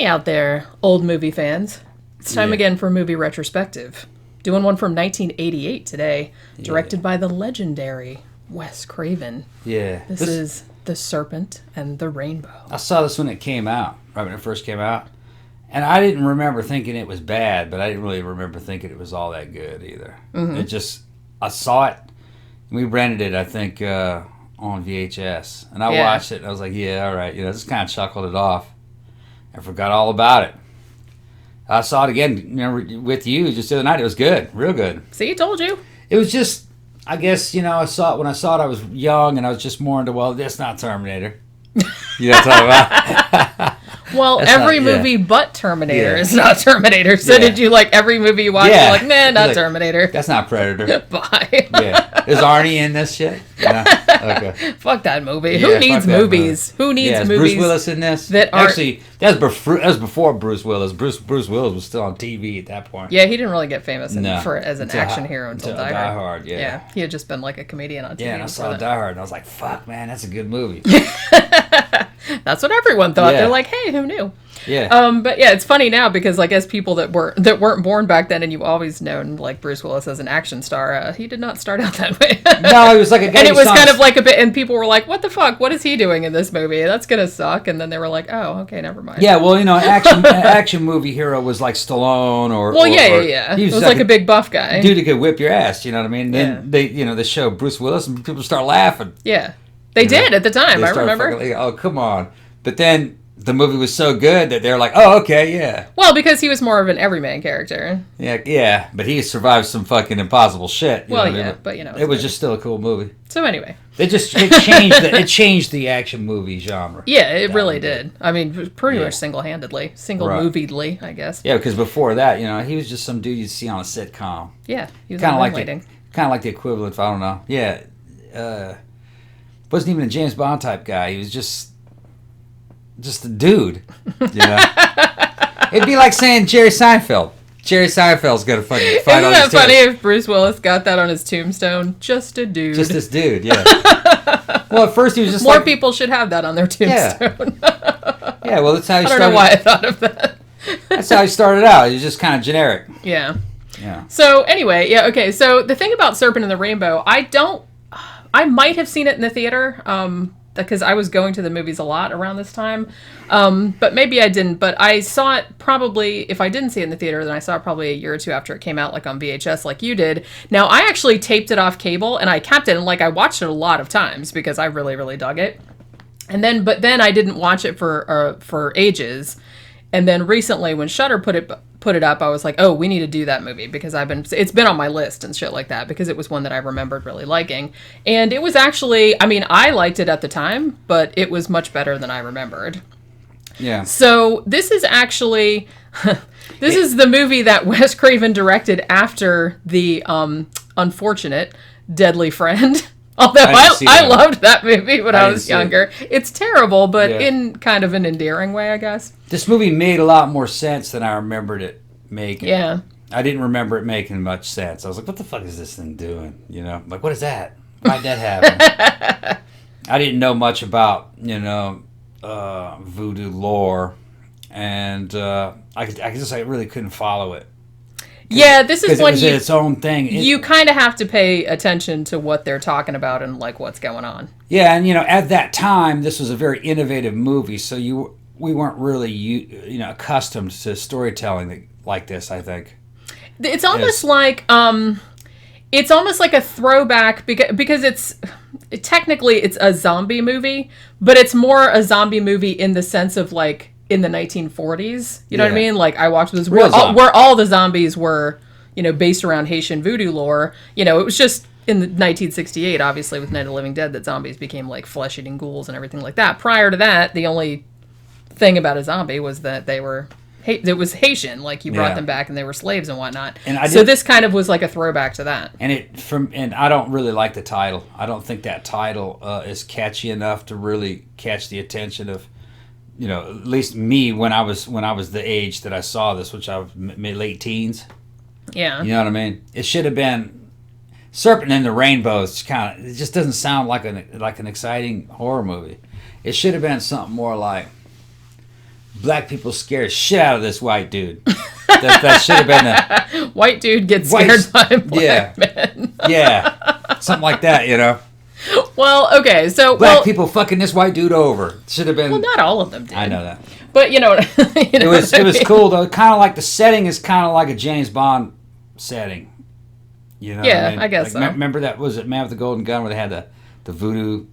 Hey out there, old movie fans. It's time again for Movie Retrospective. Doing one from 1988 today, directed by the legendary Wes Craven. Yeah. This is The Serpent and the Rainbow. I saw this when it came out, right when it first came out. And I didn't remember thinking it was bad, but I didn't really remember thinking it was all that good either. Mm-hmm. I saw it, and we rented it, I think, on VHS. And I watched it, and I was like, yeah, all right. Just kind of chuckled it off. I forgot all about it. I saw it again, with you just the other night. It was good, real good. See, told you. It was just, I guess, when I saw it, I was young, and I was just more into, well, that's not Terminator. You know what I'm talking about? Well, that's every movie but Terminator is not Terminator. So did you like every movie you watched? You're like, nah, not Terminator. That's not Predator. Bye. Yeah. Is Arnie in this shit? Yeah. Okay. Fuck that movie. Who needs movies? Who needs movies? Bruce Willis in this? Actually, that was before Bruce Willis. Bruce Willis was still on TV at that point. Yeah, he didn't really get famous as an action hero until Die Hard. Yeah, he had just been like a comedian on TV. Yeah, and I saw Die Hard, and I was like, fuck, man, that's a good movie. That's what everyone thought. They're like, hey, who knew? Yeah. But yeah, it's funny now because like as people that weren't born back then, and you've always known like Bruce Willis as an action star, he did not start out that way. No, he was like a guy. And it was kind of like a bit, and people were like, "What the fuck? What is he doing in this movie? That's gonna suck." And then they were like, "Oh, okay, never mind." Yeah, well, action movie hero was like Stallone or. Well, yeah. He was like a big buff guy. Dude who could whip your ass. You know what I mean? Then they show Bruce Willis and people start laughing. Yeah, they did at the time. I remember. Oh, come on! But then the movie was so good that they're like, oh, okay, yeah. Well, because he was more of an everyman character. Yeah, but he survived some fucking impossible shit. But it was just still a cool movie. So anyway, it changed the action movie genre. Yeah, it really did. I mean, pretty much single-moviedly, I guess. Yeah, because before that, he was just some dude you'd see on a sitcom. Yeah, he was kind of like the equivalent. I don't know. Yeah, wasn't even a James Bond type guy. He was just a dude. It'd be like saying Jerry Seinfeld. Jerry Seinfeld's gonna fucking fight on his Isn't that funny if Bruce Willis got that on his tombstone? Just a dude. Just this dude, yeah. Well, at first he was just more people should have that on their tombstone. Yeah, well, that's how he started. I don't know why I thought of that. That's how he started out. He was just kind of generic. Yeah. So anyway, okay. So the thing about Serpent and the Rainbow, I might have seen it in the theater. Because I was going to the movies a lot around this time. But maybe I didn't. But I saw it probably, if I didn't see it in the theater, then I saw it probably a year or two after it came out, like on VHS, like you did. Now, I actually taped it off cable, and I kept it, and I watched it a lot of times because I really, really dug it. But then I didn't watch it for ages. And then recently, when Shudder put it up, I was like, oh, we need to do that movie because it's been on my list and shit like that because it was one that I remembered really liking. And it was actually, I liked it at the time, but it was much better than I remembered. Yeah. So this is actually, this is the movie that Wes Craven directed after the unfortunate Deadly Friend. Although I loved that movie when I was younger. It's terrible, but in kind of an endearing way, I guess. This movie made a lot more sense than I remembered it making. Yeah. I didn't remember it making much sense. I was like, what the fuck is this thing doing? Like, what is that? Why'd that happen? I didn't know much about, voodoo lore. And I really couldn't follow it. Yeah, this is when its own thing. You kind of have to pay attention to what they're talking about and what's going on. Yeah, and at that time, this was a very innovative movie, so we weren't really accustomed to storytelling like this. I think it's almost like a throwback because it's a zombie movie, but it's more a zombie movie in the sense of in the 1940s, you know what I mean? I watched this where all the zombies were, based around Haitian voodoo lore. It was just in the 1968, obviously, with Night of the Living Dead, that zombies became flesh-eating ghouls and everything like that. Prior to that, the only thing about a zombie was that it was Haitian, you brought them back and they were slaves and whatnot. So this kind of was a throwback to that. And I don't really like the title. I don't think that title is catchy enough to really catch the attention of. At least me when I was the age that I saw this, which I was late teens. Yeah. You know what I mean? It should have been Serpent and the Rainbow. It just doesn't sound like an exciting horror movie. It should have been something more like black people scare the shit out of this white dude. that should have been a... White dude gets scared by black men. Yeah. Something like that, you know. Well, okay, so... Black people fucking this white dude over. Should have been... Well, not all of them did. I know that. But, you know... it was cool, though. Kind of like the setting is kind of like a James Bond setting. You know yeah, what I mean? I guess so. Remember that, was it Man with the Golden Gun where they had the voodoo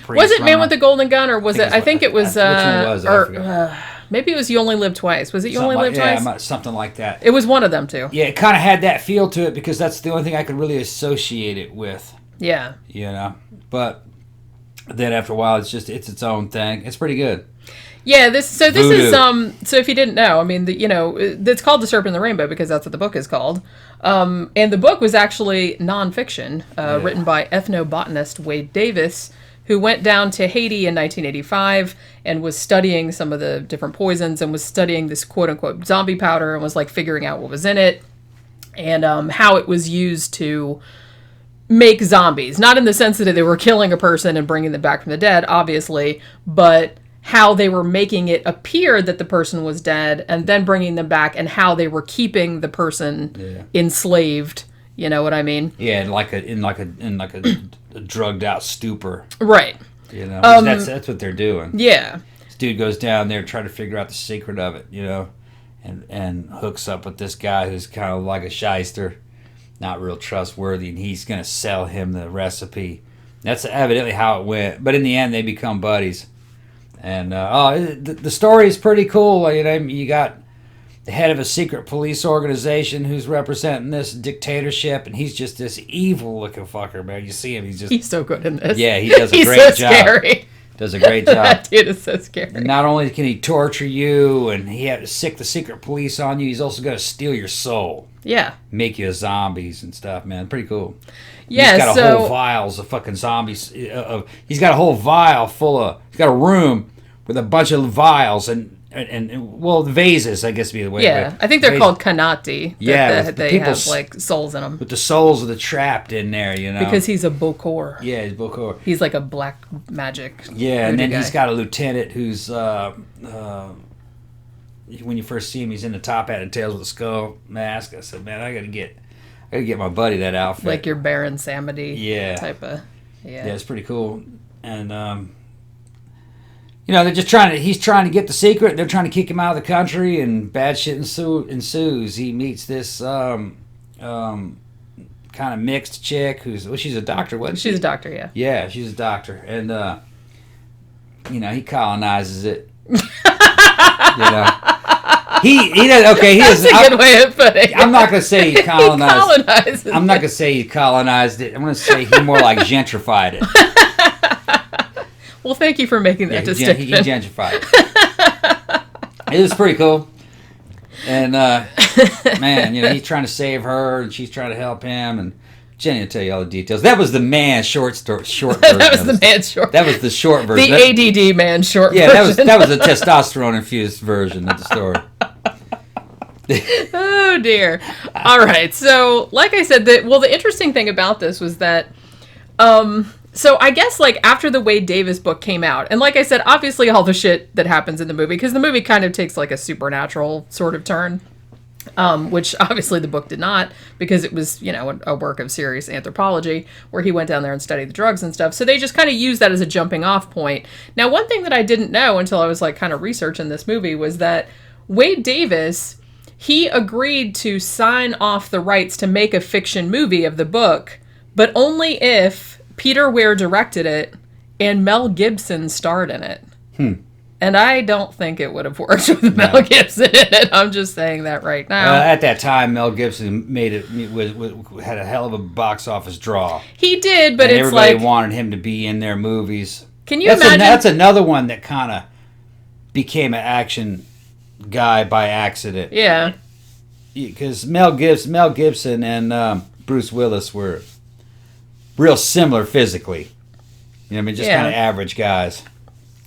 priest? Was it Man with the Golden Gun, or was it... I think it was... Which one was it? I forgot. Maybe it was You Only Live Twice. Was it You Only Live Twice? Yeah, something like that. It was one of them, too. Yeah, it kind of had that feel to it because that's the only thing I could really associate it with. Yeah. You know? But then after a while, it's its own thing. It's pretty good. Yeah, this is so if you didn't know, I mean, it's called The Serpent and the Rainbow because that's what the book is called. And the book was actually nonfiction, written by ethnobotanist Wade Davis, who went down to Haiti in 1985 and was studying some of the different poisons and was studying this quote-unquote zombie powder and was like figuring out what was in it and how it was used to make zombies. Not in the sense that they were killing a person and bringing them back from the dead, obviously, but how they were making it appear that the person was dead and then bringing them back and how they were keeping the person enslaved. You know what I mean? Yeah, in like a drugged out stupor. Right. You know, that's what they're doing. Yeah. This dude goes down there trying to figure out the secret of it, you know, and hooks up with this guy who's kind of like a shyster, not real trustworthy, and he's going to sell him the recipe. That's evidently how it went. But in the end, they become buddies. And the story is pretty cool. You know, you got the head of a secret police organization who's representing this dictatorship, and he's just this evil-looking fucker, man. You see him, he's so good in this. Yeah, he does a great job. He's so scary. Does a great job. That dude is so scary. And not only can he torture you, and he has to sick the secret police on you, he's also going to steal your soul. Yeah. Make you zombies and stuff, man. Pretty cool. Yeah, he's got a whole vials of fucking zombies. He's got a whole vial full of... He's got a room with a bunch of vials and well, vases, I guess would be the way. Yeah, I think they're called kanati. They have like souls in them. With the souls of the trapped in there, you know. Because he's a Bokor. Yeah, he's Bokor. He's like a black magic. Yeah, and then he's got a lieutenant who's when you first see him, he's in the top hat and tails with a skull mask. I said, man, I gotta get my buddy that outfit. Like your Baron Samedi type of. Yeah, it's pretty cool. And you know, they're just he's trying to get the secret. They're trying to kick him out of the country, and bad shit ensues. He meets this kind of mixed chick she's a doctor, wasn't she? She's a doctor, yeah. Yeah, she's a doctor. And, you know, he colonizes it. You know. He does, okay, That's a good way of putting it. I'm not going to say he colonized it. I'm not going to say he colonized it. I'm going to say he more like gentrified it. Well, thank you for making that distinction. He gentrified it. It was pretty cool. And, man, you know, he's trying to save her, and she's trying to help him, and Jenny will tell you all the details. That was the man short version. That was the man short. That was the short version. The ADD man short version. Yeah, that was the testosterone-infused version of the story. Oh, dear. All right, so, like I said, the interesting thing about this was that... So I guess, like, after the Wade Davis book came out, and like I said, obviously all the shit that happens in the movie, because the movie kind of takes, like, a supernatural sort of turn, which obviously the book did not, because it was, you know, a work of serious anthropology, where he went down there and studied the drugs and stuff. So they just kind of used that as a jumping off point. Now, one thing that I didn't know until I was, like, kind of researching this movie was that Wade Davis, he agreed to sign off the rights to make a fiction movie of the book, but only if Peter Weir directed it, and Mel Gibson starred in it. And I don't think it would have worked with Mel Gibson in it. I'm just saying that right now. At that time, Mel Gibson had a hell of a box office draw. He did, but and it's everybody like... wanted him to be in their movies. Can you imagine? That's another one that kind of became an action guy by accident. Yeah. Because Mel Gibson and Bruce Willis were real similar physically. You know what I mean? Just kind of average guys.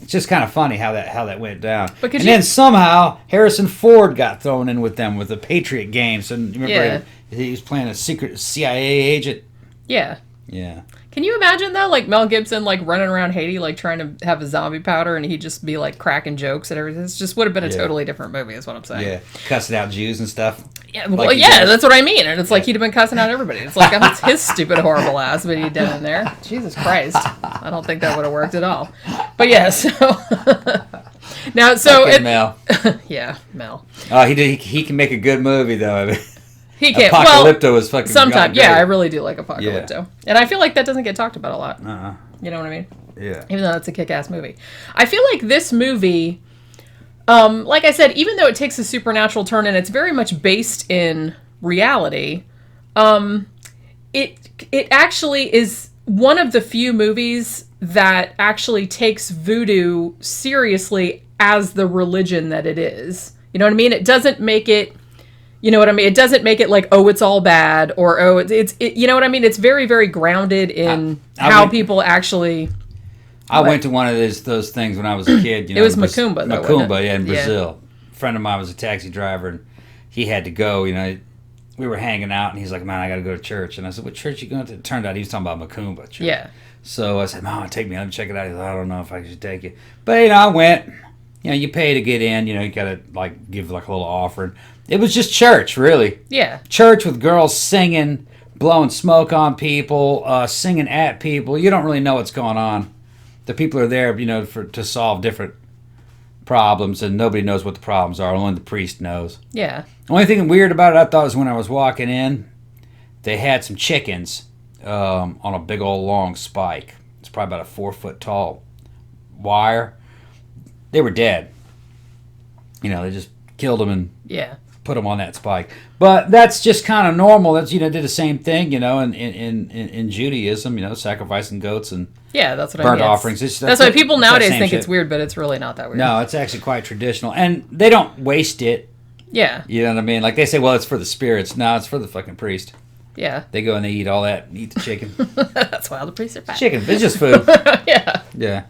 It's just kind of funny how that went down. Then somehow Harrison Ford got thrown in with them with the Patriot Games. And remember he was playing a secret CIA agent? Yeah. Yeah. Can you imagine though, like Mel Gibson like running around Haiti like trying to have a zombie powder, and he'd just be like cracking jokes and everything? It just would have been a totally different movie, is what I'm saying. Yeah, cussing out Jews and stuff. Yeah, well, that's what I mean. And it's like he'd have been cussing out everybody. It's like it's his stupid horrible ass, but he did in there. Jesus Christ, I don't think that would have worked at all. But yeah, so now Mel. Yeah, Mel. Oh, he can make a good movie though. He can't. Apocalypto was fucking. Sometimes, yeah, I really do like Apocalypto, and I feel like that doesn't get talked about a lot. You know what I mean? Yeah. Even though it's a kick-ass movie, I feel like this movie, like I said, even though it takes a supernatural turn and it's very much based in reality, it actually is one of the few movies that actually takes voodoo seriously as the religion that it is. You know what I mean? It doesn't make it. You know what I mean? It doesn't make it like, oh, it's all bad, or oh, it's you know what I mean? It's very, very grounded in how people actually. I went to one of those things when I was a kid. It was Macumba, though. Macumba, in Brazil. A friend of mine was a taxi driver, and he had to go. You know, we were hanging out, and he's like, "Man, I got to go to church." And I said, "What church you going to?" It turned out he was talking about Macumba church. Yeah. So I said, "Mom, take me. Let me check it out." He said, "I don't know if I should take you," but I went. You know, you pay to get in. You know, you got to like give like a little offering. It was just church, really. Yeah. Church with girls singing, blowing smoke on people, singing at people. You don't really know what's going on. The people are there, you know, to solve different problems, and nobody knows what the problems are. Only the priest knows. Yeah. The only thing weird about it, I thought, was when I was walking in, they had some chickens on a big old long spike. It's probably about a 4-foot tall wire. They were dead. You know, they just killed them and put them on that spike. But that's just kind of normal. That's, you know, did the same thing, you know, in Judaism, you know, sacrificing goats and that's what burnt offerings. That's why people nowadays think it's weird, but it's really not that weird. No, it's actually quite traditional. And they don't waste it. Yeah. You know what I mean? Like they say, well, it's for the spirits. No, it's for the fucking priest. Yeah. They go and they eat all that and eat the chicken. That's why all the priests are fat. Chicken. It's just food. Yeah. Yeah.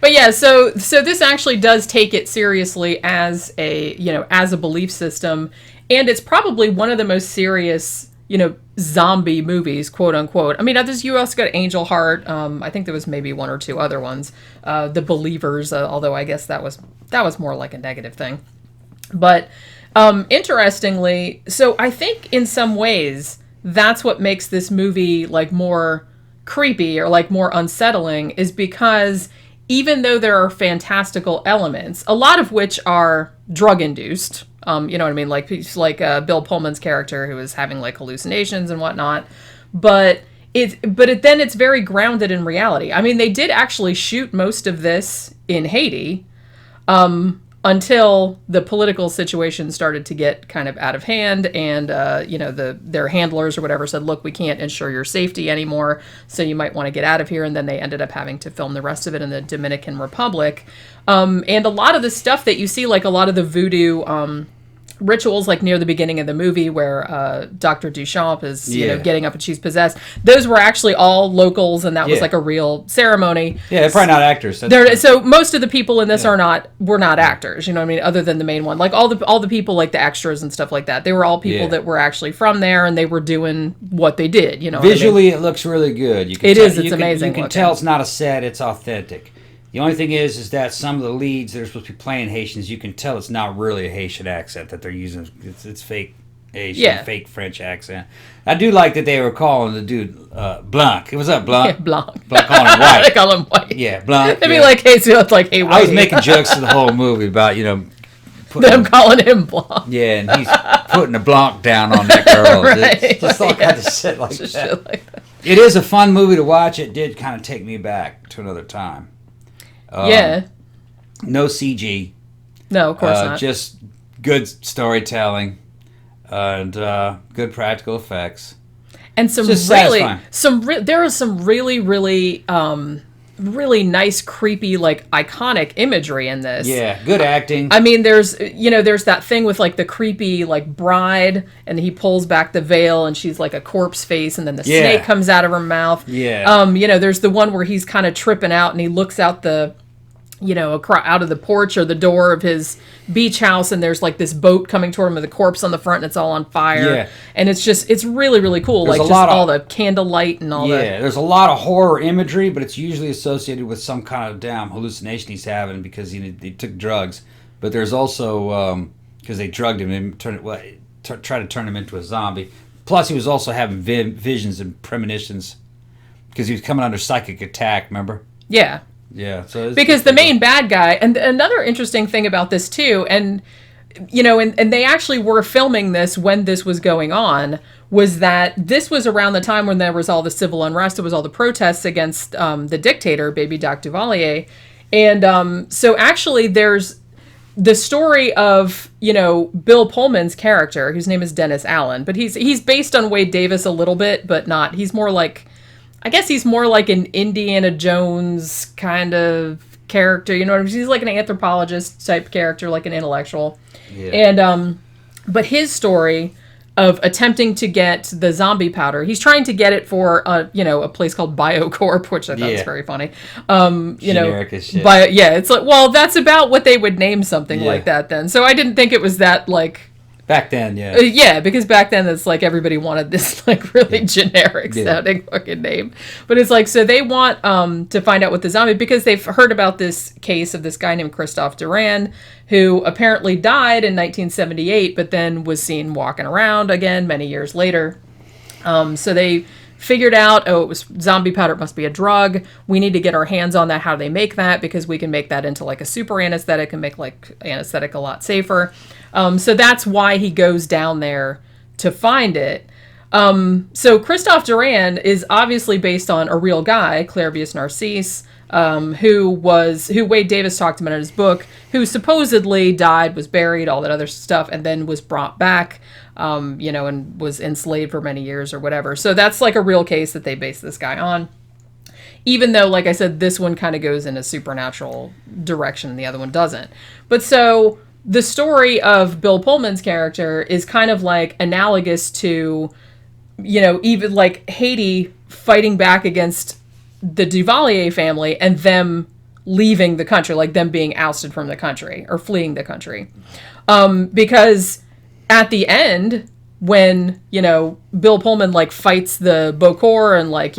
But yeah, so this actually does take it seriously as a belief system, and it's probably one of the most serious, you know, zombie movies, quote unquote. I mean, you also got Angel Heart. I think there was maybe one or two other ones. The Believers, although I guess that was more like a negative thing. But interestingly, so I think in some ways that's what makes this movie like more creepy or like more unsettling, is because even though there are fantastical elements, a lot of which are drug-induced, you know what I mean? Like Bill Pullman's character who is having like hallucinations and whatnot, but then it's very grounded in reality. I mean, they did actually shoot most of this in Haiti, until the political situation started to get kind of out of hand, and you know, their handlers or whatever said, look, we can't ensure your safety anymore, so you might want to get out of here. And then they ended up having to film the rest of it in the Dominican Republic. And a lot of the stuff that you see, like a lot of the voodoo rituals, like near the beginning of the movie where Dr. Duchamp is you know, getting up and she's possessed, those were actually all locals, and that was like a real ceremony. Yeah, they're probably not actors. So most of the people in this were not actors, you know what I mean, other than the main one. Like all the people, like the extras and stuff like that, they were all people that were actually from there, and they were doing what they did, you know. Visually, it looks really good. It's amazing. You can tell it's not a set, it's authentic. The only thing is that some of the leads that are supposed to be playing Haitians, you can tell it's not really a Haitian accent that they're using. It's fake Haitian, fake French accent. I do like that they were calling the dude Blanc. It was up, Blanc? Yeah, Blanc. Blanc calling him white. They call him white. Yeah, Blanc. They'd be like, hey, so it's like, hey, white. I was making jokes to the whole movie about, you know, them calling him Blanc. Yeah, and he's putting a Blanc down on that girl. Right. It's just all kinds of shit like that. It is a fun movie to watch. It did kind of take me back to another time. No CG. No, of course not. Just good storytelling and good practical effects. And there is some really, really, really nice, creepy, like iconic imagery in this. Yeah, good acting. I mean, there's that thing with like the creepy like bride, and he pulls back the veil, and she's like a corpse face, and then the snake comes out of her mouth. Yeah. You know, there's the one where he's kind of tripping out, and he looks out the out of the porch or the door of his beach house, and there's like this boat coming toward him with a corpse on the front, and it's all on fire. Yeah. And it's really, really cool. There's like just all the candlelight and all that. Yeah, there's a lot of horror imagery, but it's usually associated with some kind of damn hallucination he's having because he took drugs. But there's also, because they drugged him and tried to turn him into a zombie. Plus, he was also having visions and premonitions because he was coming under psychic attack, remember? Yeah. Yeah, so because the main bad guy, and another interesting thing about this too, and they actually were filming this when this was going on, was that this was around the time when there was all the civil unrest, there was all the protests against the dictator, Baby Doc Duvalier, and so actually there's the story of Bill Pullman's character, whose name is Dennis Allen, but he's based on Wade Davis a little bit, but not. He's more like. I guess he's more like an Indiana Jones kind of character, you know what I mean? He's like an anthropologist type character, like an intellectual. Yeah. And, but his story of attempting to get the zombie powder, he's trying to get it for, a place called BioCorp, which I thought was very funny. Generic as shit. It's like, well, that's about what they would name something like that then. So I didn't think it was that, like... Back then, yeah. Yeah, because back then it's like everybody wanted this like really generic sounding fucking name. But it's like, so they want to find out what the zombie, because they've heard about this case of this guy named Christophe Durand, who apparently died in 1978, but then was seen walking around again many years later. So they figured out, it was zombie powder, it must be a drug. We need to get our hands on that, how they make that, because we can make that into like a super anesthetic and make like anesthetic a lot safer. So that's why he goes down there to find it. So Christophe Durand is obviously based on a real guy, Clairvius Narcisse, who Wade Davis talked about in his book, who supposedly died, was buried, all that other stuff, and then was brought back, and was enslaved for many years or whatever. So that's like a real case that they base this guy on. Even though, like I said, this one kind of goes in a supernatural direction and the other one doesn't. But so the story of Bill Pullman's character is kind of like analogous to, even like Haiti fighting back against the Duvalier family and them leaving the country, like them being ousted from the country or fleeing the country. Because at the end, when, Bill Pullman like fights the Bokor and like,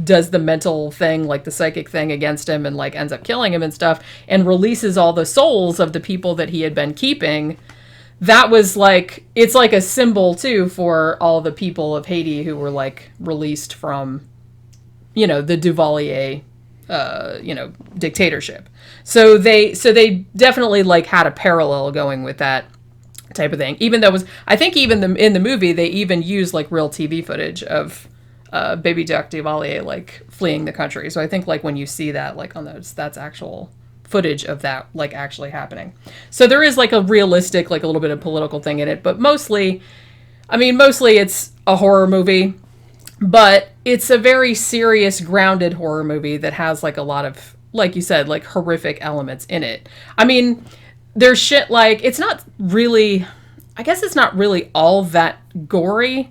does the mental thing, like the psychic thing against him and like ends up killing him and stuff and releases all the souls of the people that he had been keeping, that was like, it's like a symbol too for all the people of Haiti who were like released from, the Duvalier, dictatorship. So they definitely like had a parallel going with that type of thing. Even though I think even in the movie they even use like real TV footage of Baby Doc Duvalier like fleeing the country. So I think like when you see that like on those, that's actual footage of that like actually happening. So there is like a realistic, like a little bit of political thing in it, but mostly it's a horror movie, but it's a very serious, grounded horror movie that has like a lot of, like you said, like horrific elements in it. I mean, there's shit like, it's not really all that gory.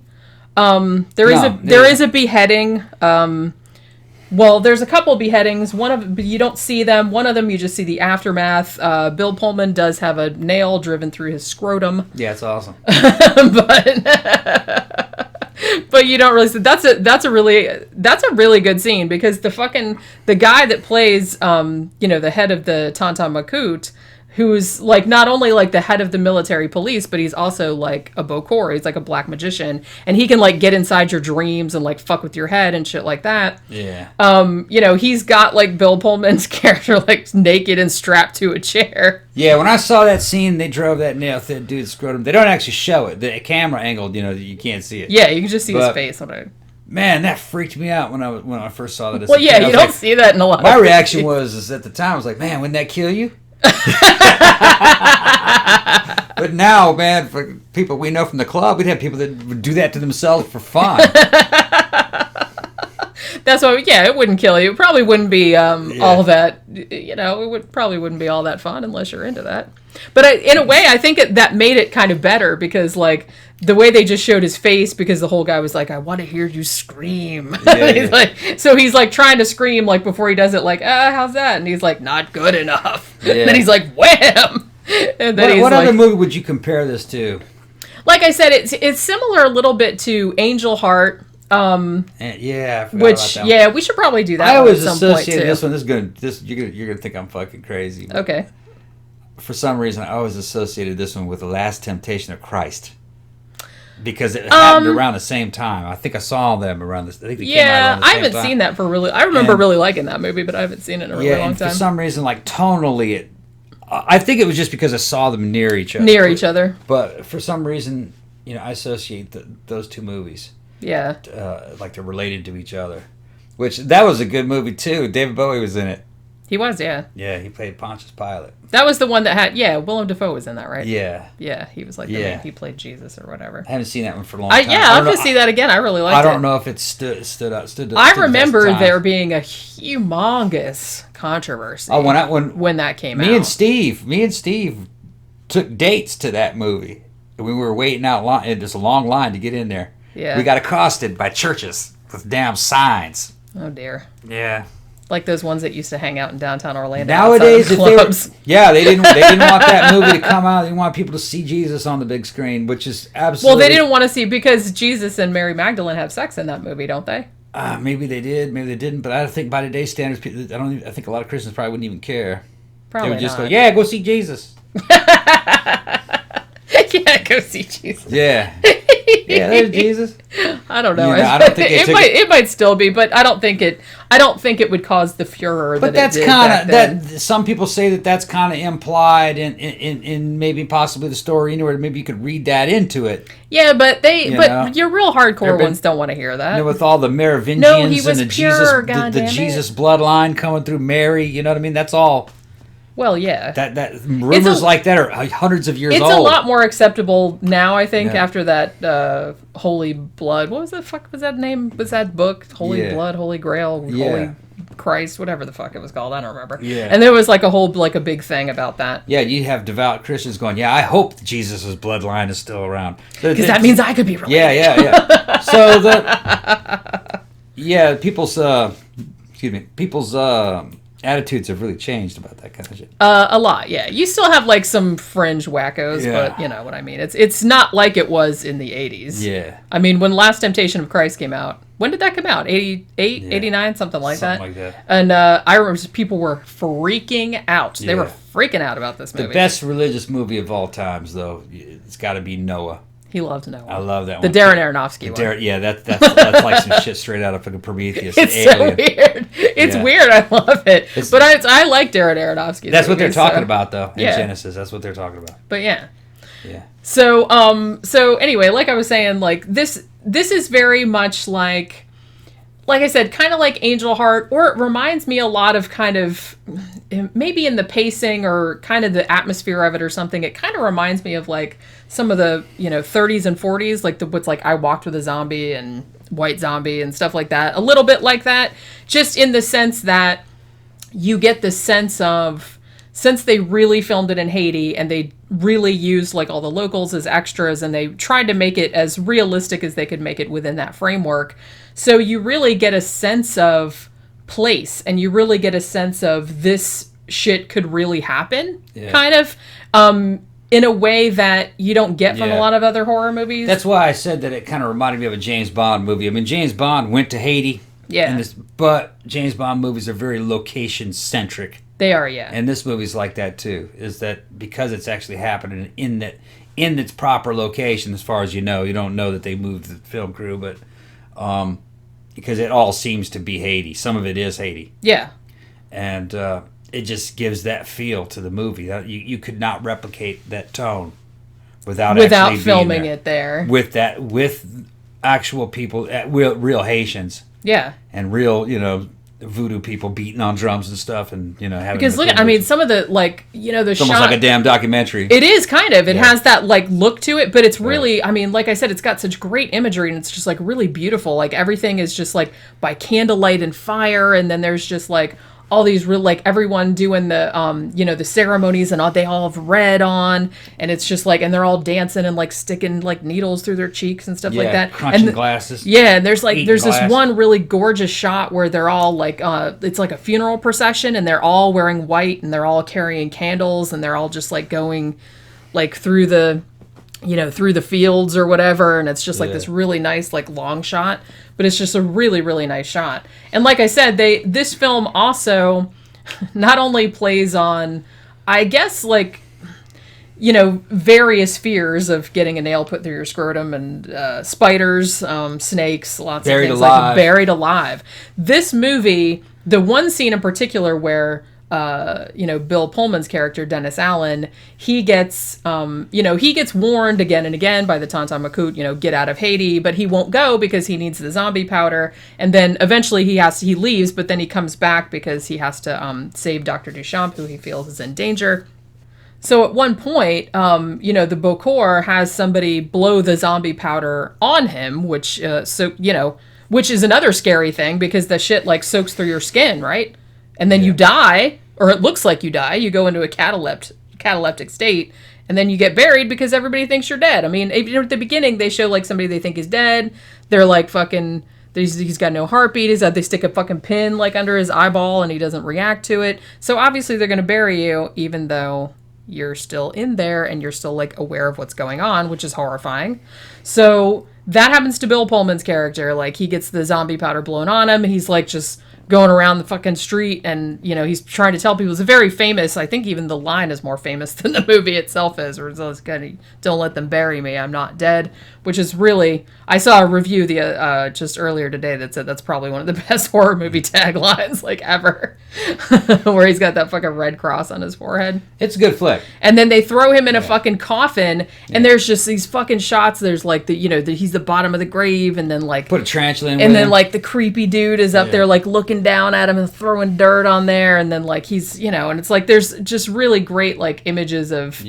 There is a beheading. There's a couple beheadings. One of you don't see them. One of them you just see the aftermath. Bill Pullman does have a nail driven through his scrotum. Yeah, it's awesome. But you don't really see. That's a really good scene, because the guy that plays the head of the Tanta Makut, who's like not only like the head of the military police, but he's also like a Bokor. He's like a black magician, and he can like get inside your dreams and like fuck with your head and shit like that. Yeah. He's got like Bill Pullman's character like naked and strapped to a chair. Yeah, when I saw that scene, they drove that nail through that dude's scrotum. They don't actually show it. The camera angled, you can't see it. Yeah, you can just see his face on it. Man, that freaked me out when I first saw that. Well, yeah, you don't see that in a lot. My reaction was at the time I was like, man, wouldn't that kill you? But now, man, for people we know from the club, we'd have people that would do that to themselves for fun. That's why, it wouldn't kill you. It probably wouldn't be all that, probably wouldn't be all that fun unless you're into that. But in a way, I think that made it kind of better because, like, the way they just showed his face, because the whole guy was like, I want to hear you scream. So he's like trying to scream, like, before he does it, like, how's that? And he's like, not good enough. Yeah. And then he's like, wham! And then what other movie would you compare this to? Like I said, it's similar a little bit to Angel Heart. I forgot about that. We should probably do that. I always associated this one. You're gonna think I'm fucking crazy. Okay. For some reason, I always associated this one with The Last Temptation of Christ because it happened around the same time. I think I saw them around this. I think they came out around the same time. I haven't seen that I remember really liking that movie, but I haven't seen it in a really long time. For some reason, like tonally, I think it was just because I saw them near each other. But for some reason, I associate those two movies. Yeah. Like they're related to each other. Which, that was a good movie, too. David Bowie was in it. He was, yeah. Yeah, he played Pontius Pilate. That was the one that had, Willem Dafoe was in that, right? Yeah. Yeah, he was like the man. He played Jesus or whatever. I haven't seen that one for a long time. I'll have to see that again. I really liked it. I don't know if it stood up. I remember there being a humongous controversy when that came out. Me and Steve took dates to that movie. We were waiting out in just a long line to get in there. Yeah. We got accosted by churches with damn signs. Oh, dear. Yeah. Like those ones that used to hang out in downtown Orlando. Nowadays, they didn't want that movie to come out. They didn't want people to see Jesus on the big screen, which is absolutely... Well, they didn't want to see, because Jesus and Mary Magdalene have sex in that movie, don't they? Maybe they did, maybe they didn't, but I think by today's standards, I think a lot of Christians probably wouldn't even care. Probably They would just not. go, go see Jesus. Go see Jesus. Yeah. Yeah, there's Jesus. I don't know. I don't think it might still be, but I don't think it would cause the furor. But that's kind of that. Some people say that's kind of implied in maybe possibly the story anywhere. Maybe you could read that into it. Yeah, but your real hardcore ones don't want to hear that. With all the Merovingians and the Jesus bloodline coming through Mary, you know what I mean? That's all. Well, yeah. That rumors like that are hundreds of years old. It's a lot more acceptable now, I think, after that Holy Blood. What was the fuck was that name? Was that book? Holy Blood, Holy Grail, Holy Christ, whatever the fuck it was called. I don't remember. Yeah. And there was like a big thing about that. Yeah, you have devout Christians going, I hope Jesus' bloodline is still around. Because that means I could be related. Yeah. So people's attitudes have really changed about that kind of shit. A lot, yeah. You still have like some fringe wackos, but you know what I mean. It's not like it was in the 80s. Yeah. I mean, when Last Temptation of Christ came out, when did that come out? 88, 89, something like that. And I remember people were freaking out. They were freaking out about this movie. The best religious movie of all times, though, it's got to be Noah. He loved Noah. I love that one. The Darren Aronofsky one. That's like some shit straight out of fucking Prometheus. It's so weird. It's weird. I love it. But I like Darren Aronofsky. That's what they're talking about, though, in Genesis. That's what they're talking about. But yeah. So anyway, like I was saying, like this is very much like I said, kind of like Angel Heart, or it reminds me a lot of kind of maybe in the pacing or kind of the atmosphere of it or something. It kind of reminds me of like some of the 30s and 40s, like what's like I Walked with a Zombie and White Zombie and stuff like that. A little bit like that, just in the sense that you get the sense of, since they really filmed it in Haiti and they really used like all the locals as extras and they tried to make it as realistic as they could make it within that framework. So you really get a sense of place and you really get a sense of this shit could really happen, kind of, in a way that you don't get from a lot of other horror movies. That's why I said that it kind of reminded me of a James Bond movie. I mean, James Bond went to Haiti. Yeah. But James Bond movies are very location-centric. They are, yeah. And this movie's like that, too. Is that because it's actually happening in its proper location, as far as you know. You don't know that they moved the film crew, but because it all seems to be Haiti. Some of it is Haiti. Yeah. And it just gives that feel to the movie. You could not replicate that tone without actually filming it there. With actual people, real Haitians. Yeah. And real, voodoo people beating on drums and stuff, and having because look, I mean, some of the the it's almost like a damn documentary. It is kind of. It has that look to it, but it's really, I mean, like I said, it's got such great imagery, and it's just really beautiful. Like everything is just by candlelight and fire, and then there's just all these real everyone doing the the ceremonies, and they all have red on, and it's just and they're all dancing and sticking needles through their cheeks and stuff like that, crunching glasses. Yeah, and there's this one really gorgeous shot where they're all it's like a funeral procession, and they're all wearing white, and they're all carrying candles, and they're all just going through the through the fields or whatever, and it's just this really nice long shot, but it's just a really, really nice shot. And like I said, this film also not only plays on, I guess, various fears of getting a nail put through your scrotum, and spiders, snakes, lots buried of things alive. Buried alive. This movie, the one scene in particular where Bill Pullman's character, Dennis Allen, he gets warned again and again by the Tonton Macoute, get out of Haiti, but he won't go because he needs the zombie powder. And then eventually he leaves, but then he comes back because he has to save Dr. Duchamp, who he feels is in danger. So at one point, the Bokor has somebody blow the zombie powder on him, which is another scary thing because the shit soaks through your skin, right? And then you die, or it looks like you die. You go into a cataleptic state, and then you get buried because everybody thinks you're dead. I mean, at the beginning, they show somebody they think is dead. They're fucking, he's got no heartbeat. They stick a fucking pin under his eyeball, and he doesn't react to it. So obviously they're going to bury you, even though you're still in there and you're still aware of what's going on, which is horrifying. So that happens to Bill Pullman's character. He gets the zombie powder blown on him, and he's just going around the fucking street, and he's trying to tell people. It's very famous. I think even the line is more famous than the movie itself is, where it's kind of, "Don't let them bury me, I'm not dead," which is really, I saw a review just earlier today that said that's probably one of the best horror movie taglines ever, where he's got that fucking red cross on his forehead. It's a good flick. And then they throw him in a fucking coffin, and there's just these fucking shots. There's he's the bottom of the grave, and then put a tarantula in, and then the creepy dude is up there looking down at him and throwing dirt on there, and then he's and it's there's just really great images of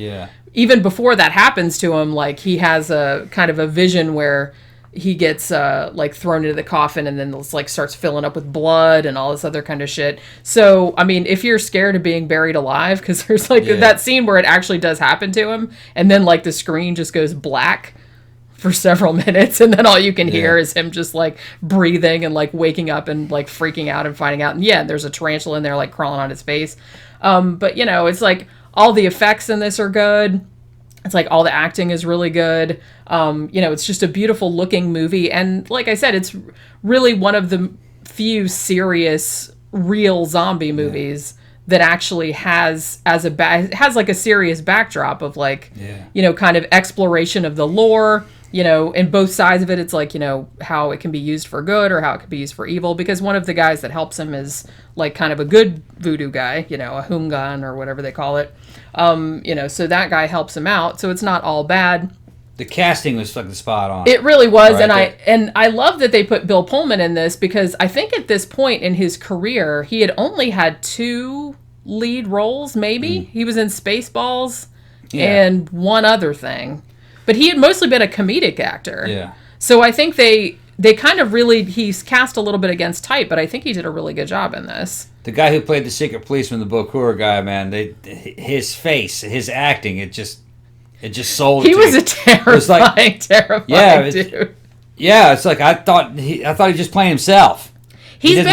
even before that happens to him, he has a kind of a vision where he gets thrown into the coffin, and then it's starts filling up with blood and all this other kind of shit. So I mean, if you're scared of being buried alive, because there's that scene where it actually does happen to him, and then the screen just goes black for several minutes, and then all you can hear is him just breathing and waking up and freaking out and finding out, and there's a tarantula in there crawling on his face. But it's all the effects in this are good. It's all the acting is really good. It's just a beautiful looking movie, and like I said, it's really one of the few serious real zombie movies that actually has a serious backdrop of kind of exploration of the lore. In both sides of it, it's how it can be used for good or how it can be used for evil, because one of the guys that helps him is kind of a good voodoo guy, a hungan or whatever they call it. So that guy helps him out, so it's not all bad. The casting was fucking spot on. It really was, right, and I love that they put Bill Pullman in this, because I think at this point in his career, he had only had 2 lead roles, maybe. He was in Spaceballs and one other thing. But he had mostly been a comedic actor. Yeah. So I think they kind of he's cast a little bit against type, but I think he did a really good job in this. The guy who played the secret policeman, the Bokor guy, man, his face, his acting, it just sold. He was a terrifying dude. Yeah, it's I thought he just playing himself. He was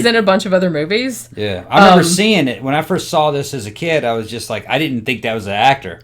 in a bunch of other movies. Yeah. I remember seeing it. When I first saw this as a kid, I was just I didn't think that was an actor.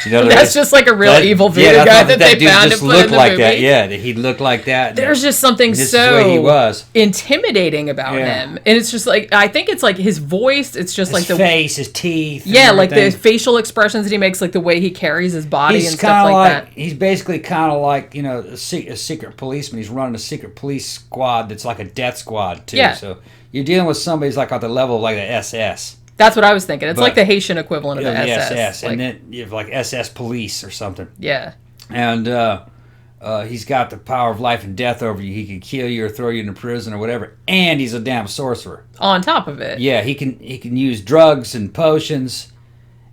That's just a real evil voodoo guy that they found and put in the movie. That. Yeah, he looked like that. There's just something so intimidating about him. And it's just I think it's his voice, it's just his face, his teeth. Yeah, the facial expressions that he makes, the way he carries his body and stuff like that. He's basically kind of a secret policeman. He's running a secret police squad that's like a death squad too. Yeah. So you're dealing with somebody who's at the level of the SS. That's what I was thinking. It's the Haitian equivalent of the SS. And then you have SS police or something. Yeah. And he's got the power of life and death over you. He can kill you or throw you into prison or whatever. And he's a damn sorcerer. On top of it. Yeah, he can use drugs and potions.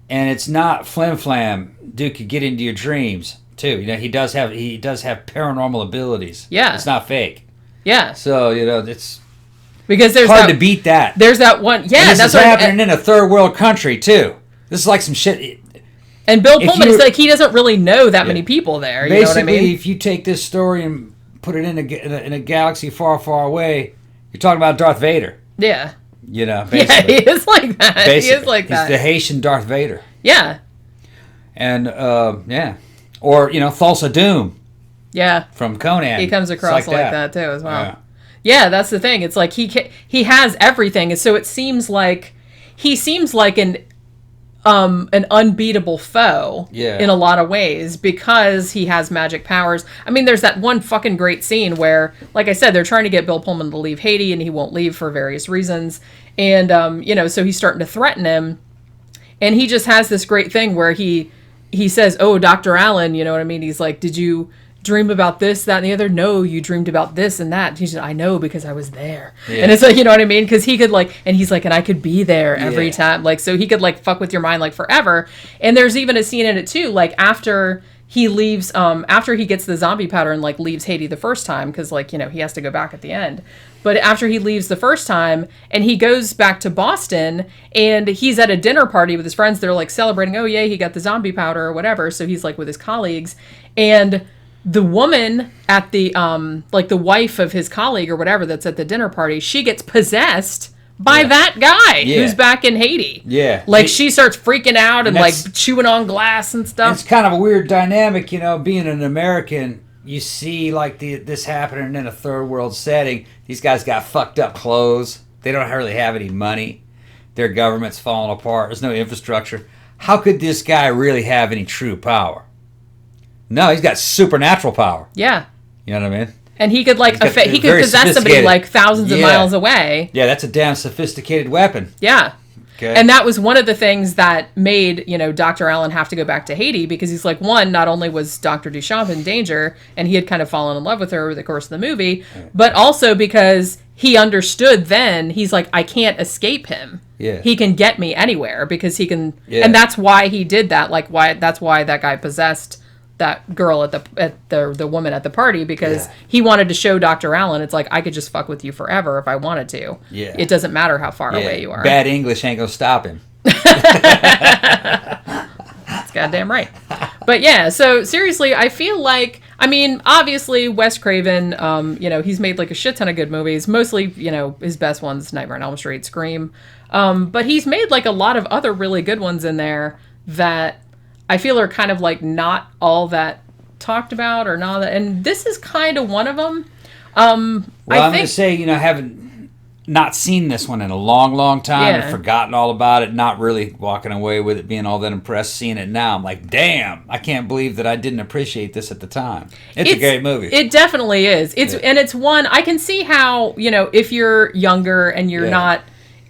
And it's not flim flam. Dude could get into your dreams too. You know, he does have paranormal abilities. Yeah. It's not fake. Yeah. So, you know, it's because there's hard to beat that. There's that one. Yeah, and this that's is happening in a third world country too. This is like some shit. And Bill Pullman is like, he doesn't really know that many people there. You Basically, know what I mean? if you take this story and put it in a galaxy far, far away, you're talking about Darth Vader. Yeah. You know, basically. Yeah, he is like that. Basically. He is like that. He's the Haitian Darth Vader. Yeah. And, yeah. Or, you know, Thulsa Doom. Yeah. From Conan. He comes across like that too as well. Yeah, that's the thing. It's like he has everything. So it seems like he seems like an unbeatable foe in a lot of ways because he has magic powers. I mean, there's that one fucking great scene where, like I said, they're trying to get Bill Pullman to leave Haiti and he won't leave for various reasons. And, you know, so he's starting to threaten him. And he just has this great thing where he says, "Oh, Dr. Allen," you know what I mean? He's like, "Did you dream about this, that, and the other?" "No, you dreamed about this and that." He said, "I know because I was there." Yeah. And it's like, you know what I mean? Because he could like, and he's like, and I could be there every time. Like, so he could like fuck with your mind like forever. And there's even a scene in it too, like after he leaves, after he gets the zombie powder and like leaves Haiti the first time, because like, you know, he has to go back at the end. But after he leaves the first time and he goes back to Boston and he's at a dinner party with his friends, they're like celebrating, oh yeah, he got the zombie powder or whatever. So he's like with his colleagues, and the woman at the, like the wife of his colleague or whatever that's at the dinner party, she gets possessed by that guy who's back in Haiti. Yeah. Like she starts freaking out and like chewing on glass and stuff. It's kind of a weird dynamic, you know, being an American, you see like this happening in a third world setting. These guys got fucked up clothes. They don't really have any money. Their government's falling apart. There's no infrastructure. How could this guy really have any true power? No, he's got supernatural power. Yeah. You know what I mean? And he could like he could possess somebody like thousands of miles away. Yeah, that's a damn sophisticated weapon. Yeah. Okay. And that was one of the things that made, you know, Dr. Allen have to go back to Haiti, because he's like, one, not only was Dr. Duchamp in danger and he had kind of fallen in love with her over the course of the movie, but also because he understood then, he's like, I can't escape him. Yeah. He can get me anywhere because he can, and that's why he did that. Like that's why that guy possessed that girl at the woman at the party, because he wanted to show Dr. Allen, it's like, I could just fuck with you forever if I wanted to. Yeah. It doesn't matter how far away you are. Bad English ain't gonna stop him. That's goddamn right. But yeah, so seriously, I feel like, I mean, obviously Wes Craven, you know, he's made like a shit ton of good movies. Mostly, you know, his best ones, Nightmare on Elm Street, Scream. But he's made like a lot of other really good ones in there that I feel are kind of like not all that talked about or not that, and this is kind of one of them. I'm going to say, you know, having not seen this one in a long, long time and forgotten all about it, not really walking away with it being all that impressed, seeing it now, I'm like, damn, I can't believe that I didn't appreciate this at the time. It's a great movie. It definitely is. And it's one, I can see how, you know, if you're younger and you're not,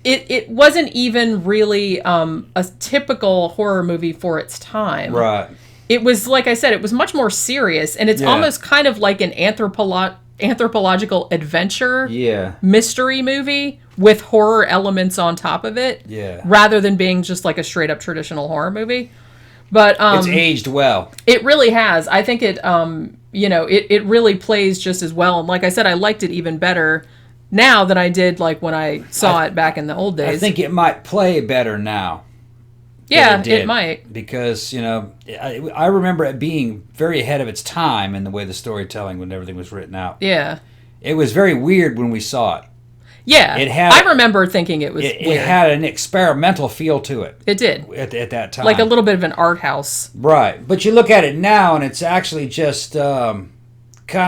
it wasn't even really a typical horror movie for its time. Right. It was, like I said, it was much more serious, and it's almost kind of like an anthropological adventure mystery movie with horror elements on top of it, rather than being just like a straight up traditional horror movie. But it's aged well. It really has. I think it you know, it really plays just as well, and like I said, I liked it even better now than I did like when I saw it back in the old days. I think it might play better now. Yeah, it might. Because, you know, I remember it being very ahead of its time in the way the storytelling when everything was written out. Yeah. It was very weird when we saw it. Yeah. I remember thinking it was weird. It had an experimental feel to it. It did. At that time. Like a little bit of an art house. Right. But you look at it now and it's actually just kind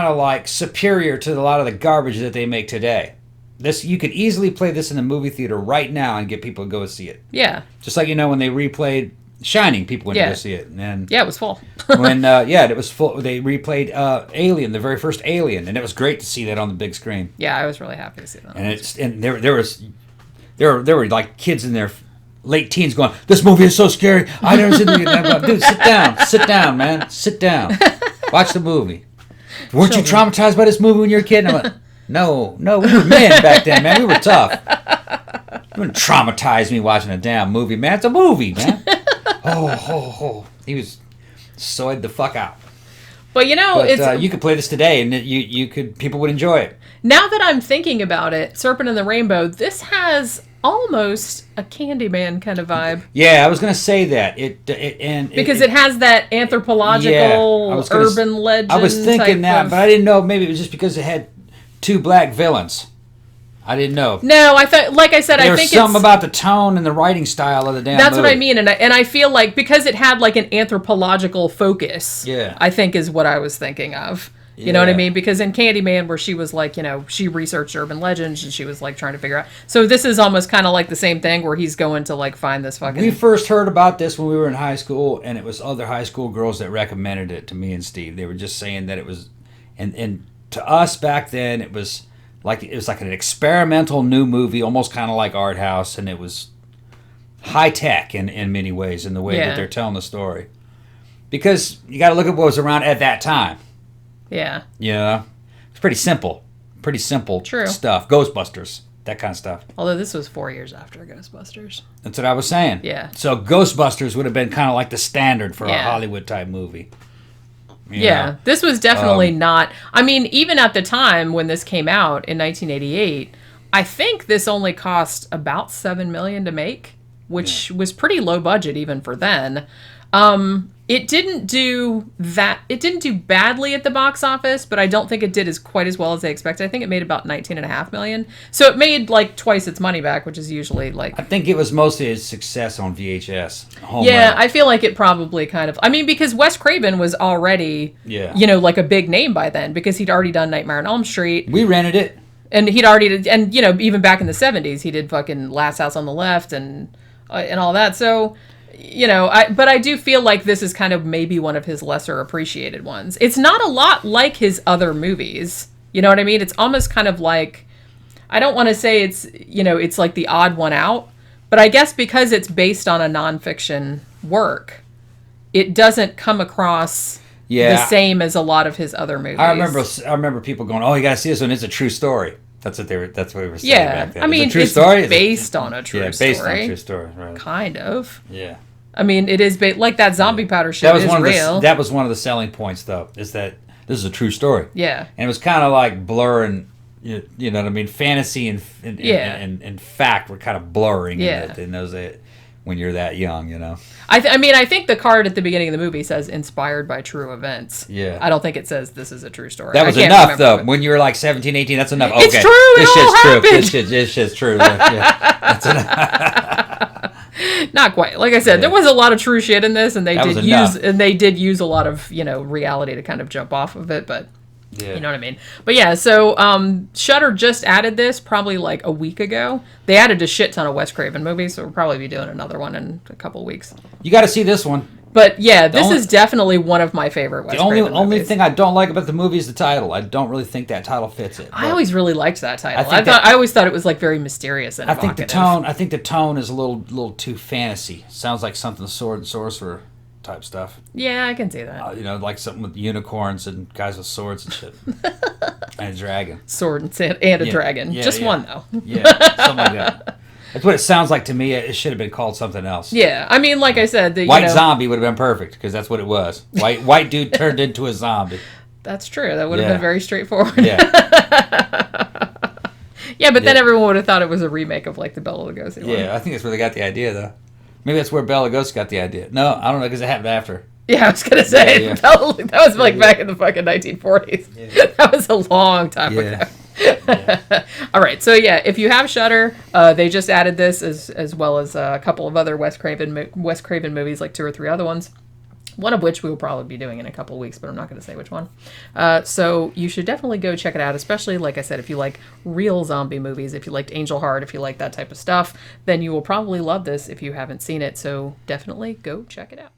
of like superior to a lot of the garbage that they make today. You could easily play this in the movie theater right now and get people to go see it. Yeah. Just like, you know, when they replayed Shining, people went to go see it. And yeah, it was full. It was full. They replayed Alien, the very first Alien, and it was great to see that on the big screen. Yeah, I was really happy to see that. And there were like kids in their late teens going, "This movie is so scary. I never seen it." Dude, sit down, man, sit down. Watch the movie. Weren't you traumatized by this movie when you were a kid? And I went, no, we were men back then, man. We were tough. You wouldn't traumatize me watching a damn movie, man. It's a movie, man. He was soyed the fuck out. But you could play this today, and people would enjoy it. Now that I'm thinking about it, Serpent and the Rainbow, this has almost a Candyman kind of vibe. Yeah, I was going to say that. Because it has that anthropological urban legend. I was thinking that, but I didn't know. Maybe it was just because it had two black villains. I didn't know. No, I thought, like I said, I think something about the tone and the writing style of the damn That's movie. what I mean, and I feel like because it had like an anthropological focus, I think is what I was thinking of. You know what I mean? Because in Candyman, where she was like, she researched urban legends and she was like trying to figure out. So this is almost kind of like the same thing where he's going to like find this fucking. We first heard about this when we were in high school, and it was other high school girls that recommended it to me and Steve. They were just saying that it was, and to us back then, it was like an experimental new movie, almost kind of like art house, and it was high tech in many ways in the way that they're telling the story. Because you got to look at what was around at that time. Yeah. It's pretty simple stuff. Ghostbusters, that kind of stuff. Although this was 4 years after Ghostbusters. That's what I was saying. Yeah. So Ghostbusters would have been kind of like the standard for a Hollywood type movie. You know? This was definitely not. I mean, even at the time when this came out in 1988, I think this only cost about $7 million to make, which was pretty low budget even for then. It didn't do that. It didn't do badly at the box office, but I don't think it did quite as well as they expected. I think it made about $19.5 million. So it made like twice its money back, which is usually like. I think it was mostly a success on VHS. I feel like it probably kind of. I mean, because Wes Craven was already, like a big name by then because he'd already done Nightmare on Elm Street. We rented it, and he'd already even back in the '70s, he did fucking Last House on the Left and all that. So. But I do feel like this is kind of maybe one of his lesser appreciated ones. It's not a lot like his other movies. You know what I mean? It's almost kind of like, I don't want to say it's like the odd one out, but I guess because it's based on a nonfiction work, it doesn't come across the same as a lot of his other movies. I remember people going, "Oh, you gotta see this one. It's a true story." That's what we were saying back then. I mean, it's based on a true story. Based on a true story, right. Kind of. Yeah. I mean, it is like that zombie powder shit is real. That was one of the selling points, though, is that this is a true story. Yeah. And it was kind of like blurring, you know what I mean? Fantasy and fact were kind of blurring in those when you're that young, I think the card at the beginning of the movie says inspired by true events. Yeah. I don't think it says this is a true story. That was enough, though. When you were like 17, 18, that's enough. It's okay. true. This shit's true. Yeah. That's enough. Not quite. Like I said, there was a lot of true shit in this, and they did use a lot of reality to kind of jump off of it, but you know what I mean. But yeah, so Shudder just added this probably like a week ago. They added a shit ton of Wes Craven movies, so we'll probably be doing another one in a couple of weeks. You got to see this one. But yeah, this is definitely one of my favorite Wes Craven movies. The only thing I don't like about the movie is the title. I don't really think that title fits it. I always really liked that title. I always thought it was like very mysterious and evocative. I think the tone is a little too fantasy. Sounds like something sword and sorcerer type stuff. Yeah, I can see that. Like something with unicorns and guys with swords and shit. And a dragon. Sword and a dragon. Just one though. Yeah, something like that. That's what it sounds like to me. It should have been called something else. Yeah, I mean, like I said, White Zombie would have been perfect because that's what it was. White dude turned into a zombie. That's true. That would have been very straightforward. Yeah. Yeah, but then everyone would have thought it was a remake of like the Bela Lugosi one. Yeah, I think that's where they got the idea, though. Maybe that's where Bela Lugosi got the idea. No, I don't know because it happened after. Yeah, I was gonna say that was like back in the fucking 1940s. Yeah. That was a long time ago. All right, so if you have Shudder, they just added this as well as a couple of other Wes Craven movies, like 2 or 3 other ones. One of which we will probably be doing in a couple of weeks, but I'm not going to say which one. So you should definitely go check it out, especially, like I said, if you like real zombie movies, if you liked Angel Heart, if you like that type of stuff, then you will probably love this if you haven't seen it. So definitely go check it out.